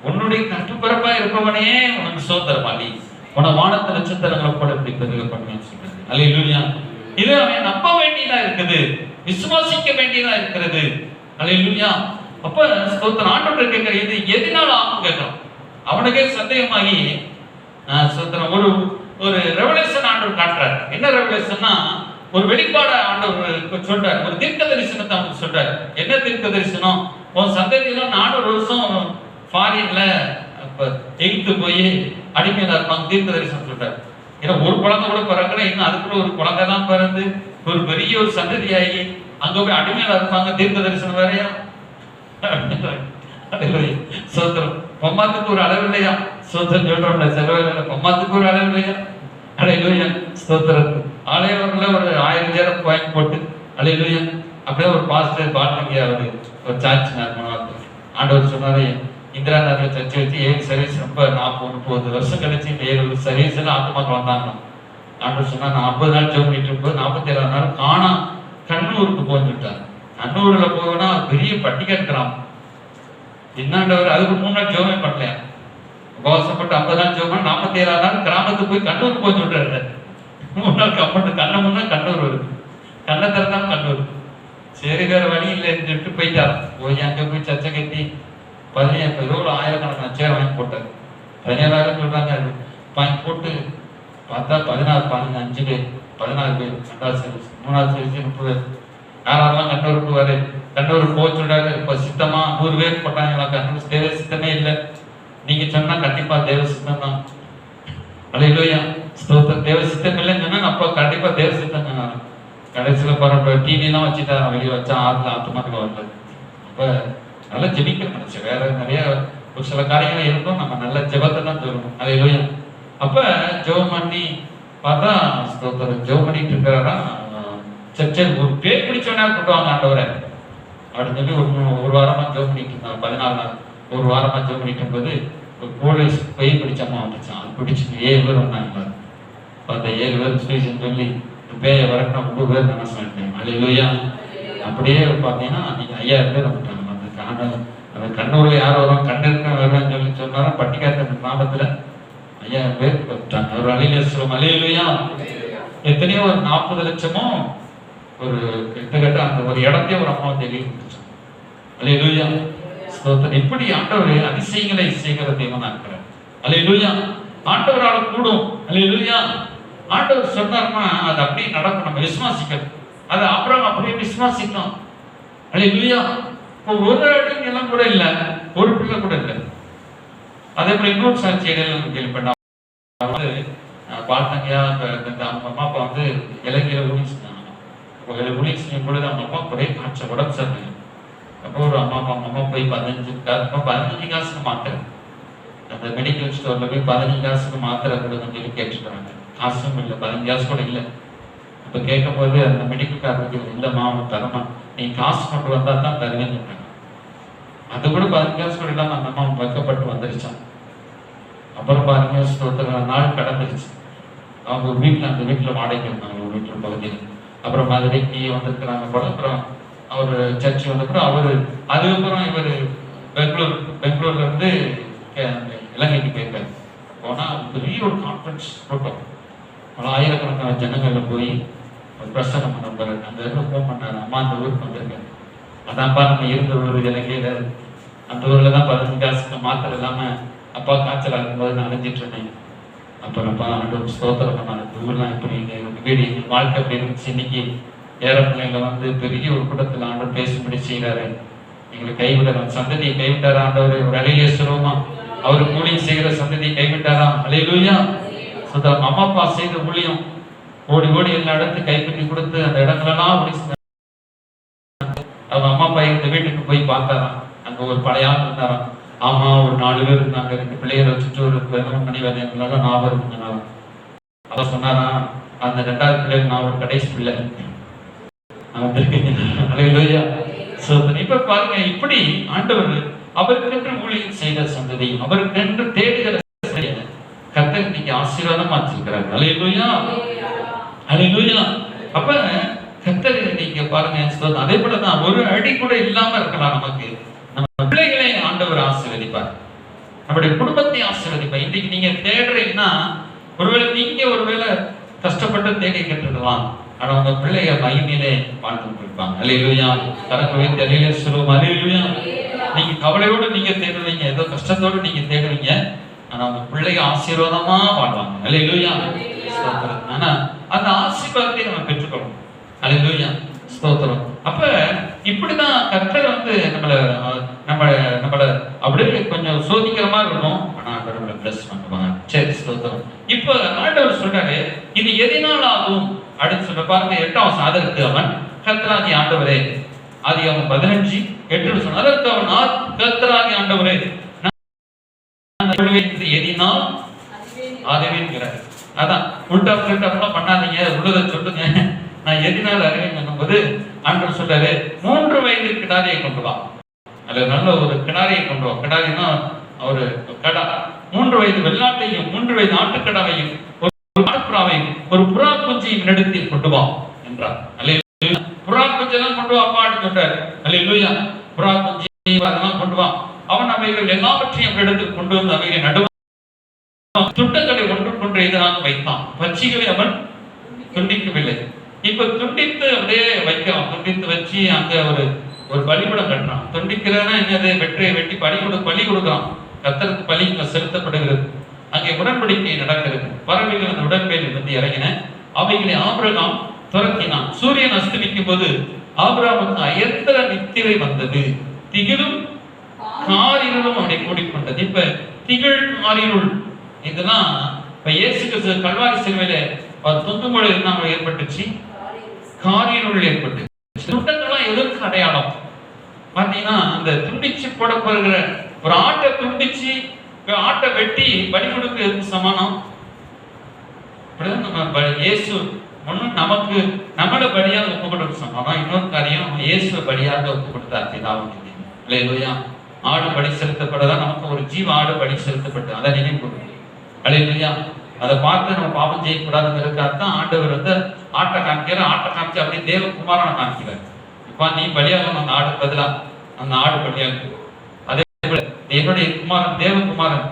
உன்னுடைய கட்டுப்பரப்பா இருப்பவனே உனக்கு சோதரமாளி, உன வானத்து நட்சத்திரங்களை போல இப்படி பெருக பண்ணுவேன்னு சொல்றது. அல்லேலூயா. இது அவன் நம்ப வேண்டியதா இருக்குது, விசுவாசிக்க வேண்டியதா இருக்கிறது. அல்லேலூயா. அப்ப ஸ்தோத்திரம். ஆண்டவர் கேட்கிற இது எதனால ஆகும் கேட்கணும். அவனுக்கே சந்தேகமாகி ஸ்தோத்திரம் ஒரு ரெவலேஷன் ஆண்டவர் காட்டுறாரு. என்ன ரெவலேஷன்னா, ஒரு வெளிப்பாடு ஆண்டவர் சொல்றாரு, ஒரு தீர்க்க தரிசனத்தை அவனுக்கு சொல்றாரு. என்ன தீர்க்க தரிசனம், உன் சந்ததியில 400 வருஷம் ஃபாரின்ல எகிப்து போய் அடிமையில இருப்பாங்க, தீர்க்க தரிசனம் சொல்றாரு. ஏன்னா ஒரு குழந்தை கூட பிறக்கல, இன்னும் அதுக்குள்ள ஒரு குழந்தை தான் பிறந்து ஒரு பெரிய ஒரு சந்ததியாகி அங்க போய் அடிமையில இருப்பாங்க, தீர்க்க தரிசனம் வேறையா. சோத்திரம். பொம்மாத்துக்கு ஒரு அளவு இல்லையா, சோத்திரம் சொல்றோம்ல, செலவு பொம்மாத்துக்கு ஒரு அளவு இல்லையா. அல்லேலூயா, ஸ்தோத்திரம். ஆலயவர்ல ஒரு 1000 ஜனம் வாங்கி போட்டு, அல்லேலூயா, அப்படியே ஒரு பாஸ்டர் பாட்டுங்க, அவரு ஒரு சர்ச் நடத்தினார். ஆண்டவர் சொன்னாரு, இந்திரா நகர் சர்ச்சை வச்சு 7 சர்வீஸ், ரொம்ப 40-30 வருஷம் கழிச்சு இந்த 7 சர்வீஸ்ல ஆத்மாக்கள் வந்தாங்க. ஆண்டவர் சொன்னா, 40 நாள் ஜெபம் பண்ணிட்டு இருக்கும்போது 47ஆவது நாள் காணா கண்ணூருக்கு போந்துட்டார். கண்ணூர்ல போனா பெரிய பட்டிக்காட்டு கிராமம். என்னாண்டவர் அதுக்கு 3 நாள் ஜெபமே பண்ணலையா, உபவாசப்பட்டு 50 நாள் ஜெபம், 47ஆவது நாள் கிராமத்துக்கு போய் கண்ணூருக்கு போய் விட்டாரு. 3 நாள் கப்பட்டு கண்ணை முன்னா கண்ணூர் வருது, கண்ணை திறந்தா கண்ணூர். சரி வேற வழி இல்லைன்னு சொல்லிட்டு போயிட்டார். போய் அங்க போய் சர்ச்சை கட்டி 17 ஆயிரக்கணக்கான சேர் வாங்கி போட்டாரு. 17,000 சொல்றாங்க, வாங்கி போட்டு பார்த்தா 16, 15 பேர், 16 பேர். 2வது சர்வீஸ், 3வது சர்வீஸ் 30 பேர். யாரெல்லாம் கண்ணூருக்கு வரு, கண்ணூருக்கு போக சொல்றாரு. இப்ப சித்தமா 100 பேர் போட்டாங்களா, கண்ணூர் தேவ சித்தமே இல்லை. நீங்க சொன்னா கண்டிப்பா தேவ சித்தம் தான். அல்லேலூயா, ஸ்தோத்திரம். தேவ சித்தம் இல்லைன்னு சொன்னா அப்ப கண்டிப்பா தேவ சித்தம் சொன்னாங்க. கடைசியில பரவாயில்ல, டிவிலாம் வச்சுட்டா, வெளியே வச்சா ஆத்மாக்கள் வரல. அப்ப நல்லா ஜெபிக்கிற மனுஷன், வேற நிறைய ஒரு சில காரியங்கள் இருக்கும், நம்ம நல்ல ஜெபத்தை தான் சொல்லணும். அல்லேலூயா. அப்ப ஜெபம் பண்ணி பார்த்தா ஸ்தோத்திரம், ஜெபம் பண்ணிட்டு இருக்கிறாரா, சர்ச்சையில் ஒரு பேர் பிடிச்சவனா கொண்டு வாங்க ஆண்டவரை அப்படின்னு சொல்லி ஒரு வாரமா ஜெபம் பண்ணிட்டு இருந்தாங்க. 14 நாள் ஒரு வாரமா ஜெபம் பண்ணிட்டு இருக்கும்போது ஒரு போலீஸ் பேய் பிடிச்சம்மா வந்துச்சான். அது பிடிச்சி 7 பேர் வந்தாங்க. அந்த 7 பேர் சுவிசேஷம் சொல்லி பேயை வரக்கணும் 3 பேர் நான் சொல்லிட்டேன். அல்லேலூயா. அப்படியே பார்த்தீங்கன்னா நீங்க 5000 பேர் வந்துட்டாங்க. அந்த கண்ணூர்ல யார் வரும், கண்ணிருக்க வருவான்னு சொல்லி சொன்னாலும் பட்டிக்காட்டு கிராமத்துல 5000 பேர் வந்துட்டாங்க. ஒரு அலையிலேஸ்வரம். அல்லேலூயா. எத்தனையோ ஒரு 40 லட்சமோ ஒரு கிட்டத்தட்ட அந்த ஒரு இடத்தையே ஒரு அம்மா தெரிய கொடுத்துச்சோம். அல்லேலூயா, ஸ்தோத்திரம். இப்படி ஆண்டவர் அதிசயங்களை செய்கிற தேவனா இருக்கிறார். அல்லேலூயா. ஆண்டவரால் கூடும். அல்லேலூயா. ஆண்டவர் சொன்னார்னா அது அப்படியே நடக்கும். நம்ம விசுவாசிக்கணும். அது அப்புறம் அப்படியே விசுவாசிக்கணும். அல்லேலூயா. ஒரு அடி நிலம் கூட இல்லை, ஒரு பிள்ளை கூட இல்லை. அதே போல இன்னொரு சாட்சியங்கள் கேள்விப்பட்டா பார்த்தங்கயா, அவங்க அம்மா அப்பா வந்து இலங்கையில ஊழி செஞ்சாங்க. ஊழி செய்யும் பொழுது அவங்க அப்பா ஒரே காய்ச்சல், உடம்பு சரியில்லை. அப்போ ஒரு அம்மா போய் 15 காசுக்கு மாத்திரை, அந்த மெடிக்கல் ஸ்டோர்ல போய் 15 காசுக்கு மாத்திரை கொடுங்கன்னு சொல்லி கேட்டுட்டாங்க. காசும் இல்லை, 15 காசு கூட இல்லை. அப்ப கேட்கும் போது அந்த மெடிக்கல் காரனுக்கு இல்லம்மா தரமா, நீ காசு கொண்டு வந்தா தான் தருவேன்னு சொன்னாங்க. அது கூட 15 காசு கூட இல்லாம அந்த அம்மா வைக்கப்பட்டு வந்துருச்சான். அப்புறம் பாருங்க, ஸ்தோத்திர நாள் கடந்துருச்சு. அவங்க ஒரு வீட்டுல, அந்த வீட்டுல வாடகைக்கு இருந்தாங்க, ஒரு வீட்டு பகுதியில். அப்புறம் மதுரைக்கு வந்திருக்கிறாங்க போல. அப்புறம் அவர் சர்ச்சு வந்தப்புறம் அதுக்கப்புறம் இவர் பெங்களூர்ல இருந்து இலங்கைக்கு போயிருக்காரு. போனா பெரிய ஒரு கான்ஃபரன்ஸ் போட்டோம். ஆயிரக்கணக்கான ஜனங்கள்ல போய் பிரசனம் பண்ண அந்த இடத்துல ஃபோன் பண்ணாரு, அம்மா அந்த ஊருக்கு வந்திருக்காரு. அதான்ப்பா நம்ம இருந்த ஊர் இலங்கையில, அந்த ஊர்ல தான் 15 காசுக்கு மாத்திரை இல்லாம அப்பா காய்ச்சல் ஆகும்போது நான் அலைஞ்சிட்டு இருந்தேன். அப்புறம்ப்பா ஆண்டவர் ஸ்தோத்திரம் பண்ணாங்க. ஊர்லாம் இப்படி வீடு எங்க வாழ்க்கை அப்படி இருந்துச்சு. இன்னைக்கு ஏரோப்ளைன்ல வந்து பெரிய ஒரு கூட்டத்தில் ஆண்டவர் பேசும்படி செய்கிறாரு. எங்களை கைவிட சந்ததியை கைவிட்டாரு ஆண்டவர். ஒரு அலையிலே சொல்லுவோமா, அவர் ஊழியம் செய்கிற சந்ததியை கைவிட்டாரா? அல்லேலூயா. அம்மா அப்பா செய்த ஊழியம் ஓடி ஓடி எல்லா இடத்தையும் கைப்பற்றி கொடுத்து அந்த இடங்களெல்லாம் அவங்க அம்மா அப்பா இந்த வீட்டுக்கு போய் பார்த்தாராம். அங்க ஒரு பழைய ஆள் இருந்தாராம். ஆமா, ஒரு 4 பேர் இருந்தாங்க, 2 பிள்ளைகளை வச்சுட்டு ஒரு மணி வேலைனால 4 இருந்தாங்க. அவ சொன்னாரா, அந்த 2வது பிள்ளை நான் ஒரு கடைசி பிள்ளை. இப்ப பாருங்க, இப்படி ஆண்டவர் அவருக்கென்று ஊழியம் செய்த சந்ததி, அவருக்கென்று தேடுகிற கர்த்தர் இன்னைக்கு ஆசீர்வாதமா வச்சிருக்கிறார். அல்லேலூயா, அல்லேலூயா. அப்ப கர்த்தர் நீங்க பாருங்க, அதே போலதான் ஒரு அடி கூட இல்லாம இருக்கலாம். நமக்கு நம்ம பிள்ளைகளை ஆண்டவர் ஆசீர்வதிப்பார், நம்முடைய குடும்பத்தை ஆசீர்வதிப்பார். இன்னைக்கு நீங்க தேடுறீங்கன்னா, ஒருவேளை கஷ்டப்பட்டு தேடி கேட்டுருக்கலாம், ஆனா உங்க பிள்ளைய மகிமையிலே வாழ்ந்துட்டு இருப்பாங்க. அல்லேலூயா. கரங்களை வைத்து அல்லேலூயா சொல்லுவோம். அல்லேலூயா. நீங்க கவலையோடு நீங்க தேடுவீங்க, ஏதோ கஷ்டத்தோடு நீங்க தேடுவீங்க, ஆனா உங்க பிள்ளைய ஆசீர்வாதமா வாழ்வாங்க. அல்லேலூயா. ஆனா அந்த ஆசீர்வாதத்தை நம்ம பெற்றுக்கணும். அல்லேலூயா, ஸ்தோத்திரம். அப்ப இப்படிதான் கர்த்தர் நம்மள அப்படியே கொஞ்சம் சோதிக்கிற மாதிரி இருக்கும், ஆனா ஆண்டவர் பிளஸ் பண்ணுவாங்க. சரி, ஸ்தோத்திரம். இப்ப ஆண்டவர் சொல்றாரு, இது எதனால் ஆகும் அப்படின்னு சொல்ற பாருங்க. 8ஆம் வசனம், அதற்கு அவன் கர்த்தராகிய ஆண்டவரே, ஆதியாகமம் 15:8 சொன்ன, அதற்கு அவன் கர்த்தராகிய ஆண்டவரே எதினால் அதுவேங்கிறார். அதான் உல்டா புல்டாப்லாம் பண்ணாதீங்க, உள்ளதை சொல்லுங்க. நான் எதினால் அறிவேன் போது ஆண்டவர் சொல்றாரு, 3 வயது கிடாரியை கொண்டு வா. அதுல நல்ல ஒரு கிடாரியை கொண்டு வா. கிடாரின்னா ஒரு கடா, 3 வயது வெள்ளாட்டையும் 3 வயது ஆட்டுக்கடாவையும் ஒரு ஆட்டுப்புறாவையும் ஒரு புறா குஞ்சியும் இடத்தில் கொண்டு வா என்றார். அல்லேலூயா. புறா குஞ்செல்லாம் கொண்டு வா அப்படின்னு சொல்றாரு. அல்லேலூயா. புறா குஞ்சி அதெல்லாம் கொண்டு வா. அவன் அவைகள் எல்லாவற்றையும் இடத்தில் கொண்டு வந்து அவைகளை நடுவ துட்டங்களை ஒன்றுக்கொன்று எதிராக வைத்தான். பட்சிகளை அவன் துண்டிக்கவில்லை. இப்ப துண்டித்து அப்படியே வைக்கலாம். துண்டித்து வச்சு அங்க ஒரு பலிபடம் கட்டுறான். துண்டிக்கிறன்னா என்னது? வெற்றியை வெட்டி பலி கொடுக்கலாம். கர்த்தருக்கு பலி செலுத்தப்படுகிறது. அங்கே உடன்படிக்கை நடக்கிறது. பறவைகள் அந்த உடன்படிக்கையில் வந்து இறங்கின. அவைகளை ஆபிரகாம் துரத்தினான். சூரியன் அஸ்தமிக்கும் போது ஆபிரகாமுக்கு அயர்த்தர நித்திரை வந்தது. திகிலும் காரிருளும் அவனை மூடிக்கொண்டது. இப்ப திகில் காரிருள் இதெல்லாம் இப்ப இயேசு கிறிஸ்து கல்வாரி சிலுவையில துன்புகள் இருந்தாங்க, ஏற்பட்டுச்சு. காரிருள் ஏற்பட்டு. துட்டங்கள்லாம் எதற்கு அடையாளம் பாத்தீங்கன்னா, அந்த துண்டிச்சு போடப்படுகிற ஒரு ஆட்டை துண்டிச்சு ஆட்டை வெட்டி பலி கொடுக்க எதுக்கு சமானம்? நம்ம இயேசு ஒன்னும் நமக்கு நம்மள பலியாக ஒப்பு கொடுக்க சமானம். இன்னொரு காரியம், இயேசுவை பலியாக ஒப்பு கொடுத்தார் பிதாவுக்கு. அல்லேலூயா. ஆடு பலி செலுத்தப்படதான் நமக்கு ஒரு ஜீவ ஆடு பலி செலுத்தப்பட்டு, அதை நினைவு கொடுங்க. அல்லேலூயா. அதை பார்த்து நம்ம பாவம் செய்யக்கூடாதுங்கிறதுக்காகத்தான் ஆண்டவர் வந்து ஆட்டை காமிக்கிறார். ஆட்டை காமிச்சு அப்படியே தேவகுமாரனை காமிக்கிறார். இப்ப நீ பலியாகணும், அந்த ஆடு பதிலா அந்த ஆடு பலியாக. அதே போல என்னுடைய குமாரன் தேவகுமாரன்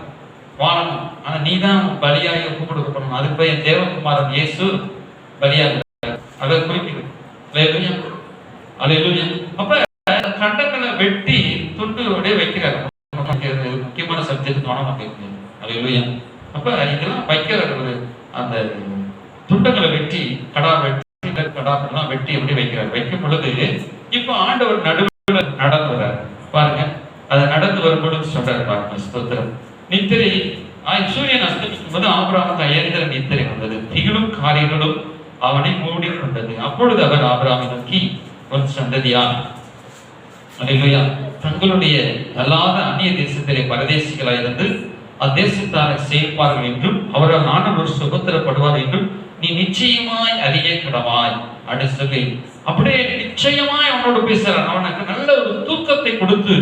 வாழணும், ஆனா நீ தான் பலியாகி ஒப்பு கொடுக்கப்படணும். அதுக்கு போய் என் தேவகுமாரன் இயேசு பலியாக அதை குறிப்பிடு. அல்லேலூயா, அல்லேலூயா. அப்ப கண்டங்களை வெட்டி துண்டு வைக்கிறார். முக்கியமான சப்ஜெக்ட் கவனமா கேட்கணும். அல்லேலூயா. அப்ப இதெல்லாம் வைக்கிற ஒரு அந்த துண்டங்களை வெட்டி கடாப்பெல்லாம் வெட்டி எப்படி வைக்கிறார். வைக்கும் பொழுது இப்ப ஆண்டவர் நடுவில் நடந்து வர்றார் பாருங்க. அதை நடந்து வரும்பொழுது சொல்றாரு பாருங்க, ஸ்தோத்திரம். நித்திரை சூரியன் அஸ்தமிக்கும் போது ஆபிரகாமுக்கு அயர்ந்த நித்திரை வந்தது. திகிலும் காரியங்களும் அவனை மூடிக்கொண்டது. அப்பொழுது அவர் ஆபிரகாமை நோக்கி, ஒரு சந்ததியார் அல்லேலூயா தங்களுடைய அல்லாத அந்நிய தேசத்திலே பரதேசிகளாயிருந்து அத்தேசத்தாரை சேர்ப்பார்கள் என்றும் அவரால் நானூறு சுதந்திரப்படுவார் என்றும் நீ நிச்சயமாய் அறிய கடவாய் அப்படின்னு சொல்லி அப்படியே நிச்சயமாய் அவனோடு பேசுறார். அவனுக்கு நல்ல ஒரு தூக்கத்தை கொடுத்து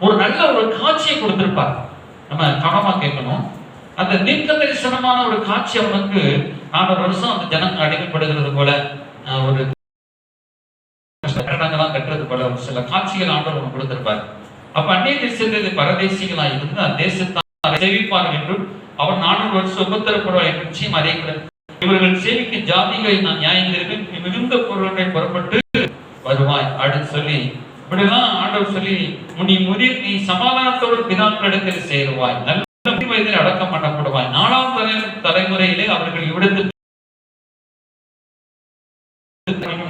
ஒரு நல்ல ஒரு காட்சியை கொடுத்திருப்பார். நம்ம கவனமா கேட்கணும். அந்த தீர்க்க தரிசனமான ஒரு காட்சி அவனுக்கு 400 வருஷம் அந்த ஜனங்கள் அடிமைப்படுகிறது போல, ஒரு கட்டடங்கள்லாம் கட்டுறது போல ஒரு சில காட்சிகள் ஆண்டவர் அவனுக்கு கொடுத்திருப்பார். அப்ப அந்நிய தேசத்தில் பரதேசிகளா இருந்து அந்த தேசத்தை சேவிப்பார்கள் என்றும் அவர் 400 வருஷம் உபத்திரப்படுவார் என்று நிச்சயம் அறியக்கூடாது. இவர்கள் சேவிக்கும் ஜாதிகளை நான் நியாயம் தெரிவிப்பேன், மிகுந்த பொருளை புறப்பட்டு வருவாய் அப்படின்னு சொல்லி இப்படிதான் ஆண்டவர் சொல்லி, நீ சமாதானத்தோடு பிதாக்களிடத்தில் சேருவாய், நல்ல வயதில் அடக்கம் பண்ணப்படுவாய், 4ஆம் தலைமுறையிலே அவர்கள் இவ்விடத்தில்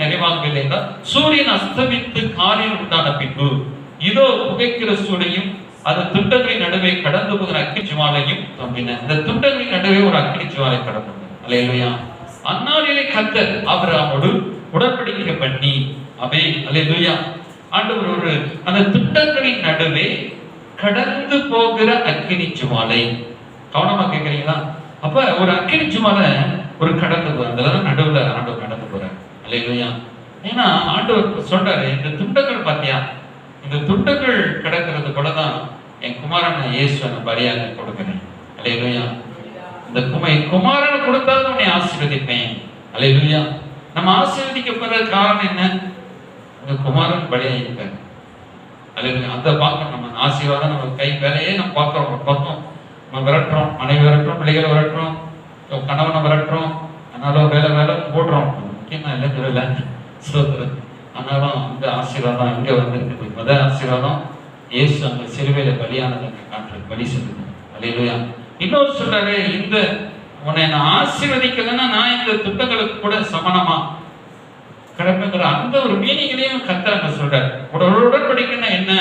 நிறைவாகவில்லை என்றால் சூரியன் அஸ்தமித்து காரில் உண்டான பின்பு இதோ புகைக்கிற சூடையும் அது துண்டங்களின் நடுவே கடந்து போகிற அக்கினி ஜுவாலையும் தம்பின. இந்த துண்டங்களின் நடுவே ஒரு அக்கினி ஜுவாலை கடந்து போகும். அல்லேலூயா. அந்நாளிலே கர்த்தர் ஆபிரகாமோடு உடன்படிக்கை பண்ணி அல்லேலூயா. ஆண்டவர் ஒரு அந்த துண்டங்களின் நடுவே கடந்து போகிற அக்கினி ஜுவாலை. கவனமா கேட்கிறீங்களா? அப்ப ஒரு அக்கினி ஜுவாலை ஒரு கடந்து போற நடுவுல ஆண்டவர் கடந்து போறார். அல்லேலூயா. ஏன்னா ஆண்டவர் சொல்றாரு, இந்த துண்டங்கள் பாத்தியா, இந்த துண்டங்கள் கிடக்கிறது போலதான் என் குமாரனை இயேசுவை பலியாக கொடுக்கிறேன். அல்லேலூயா. இந்த குமாரனை கொடுத்தாலும் உன்னை ஆசீர்வதிப்பேன். அல்லேலூயா. நம்ம ஆசீர்வதிக்கப்படுற காரணம் என்ன? இந்த குமாரன் பலியாக இருக்காரு. அல்லேலூயா. அந்த பார்க்கணும். நம்ம ஆசீர்வாதம் நம்ம கை வேலையே நம்ம பார்க்கிறோம். நம்ம விரட்டுறோம், மனைவி விரட்டுறோம், பிள்ளைகளை விரட்டுறோம், கணவனை விரட்டுறோம், அதனால வேலை போடுறோம். முக்கியமா இல்லை ஸ்தோத்திரம். ஆனாலும் அந்த ஆசீர்வாதம் இங்க வந்திருக்குது. முதல் ஆசீர்வாதம் இயேசு அந்த சிலுவையில பலியானதை காட்டுறது, பலி செலுத்து. அல்லேலூயா. இன்னொரு சொல்றாரு, இந்த உன்னை நான் ஆசீர்வதிக்கலன்னா நான் இந்த துட்டங்களுக்கு கூட சமணமா கிடக்குங்கிற அந்த ஒரு மீனிங்லையும் கர்த்தர் சொல்றாரு. உடன்படிக்கைன்னா என்ன?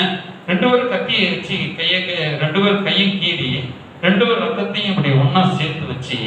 2 பேரும் கத்தியை வச்சு 2 பேர் கையும் கீறி 2 பேர் ரத்தத்தையும் இப்படி ஒன்னா சேர்த்து வச்சு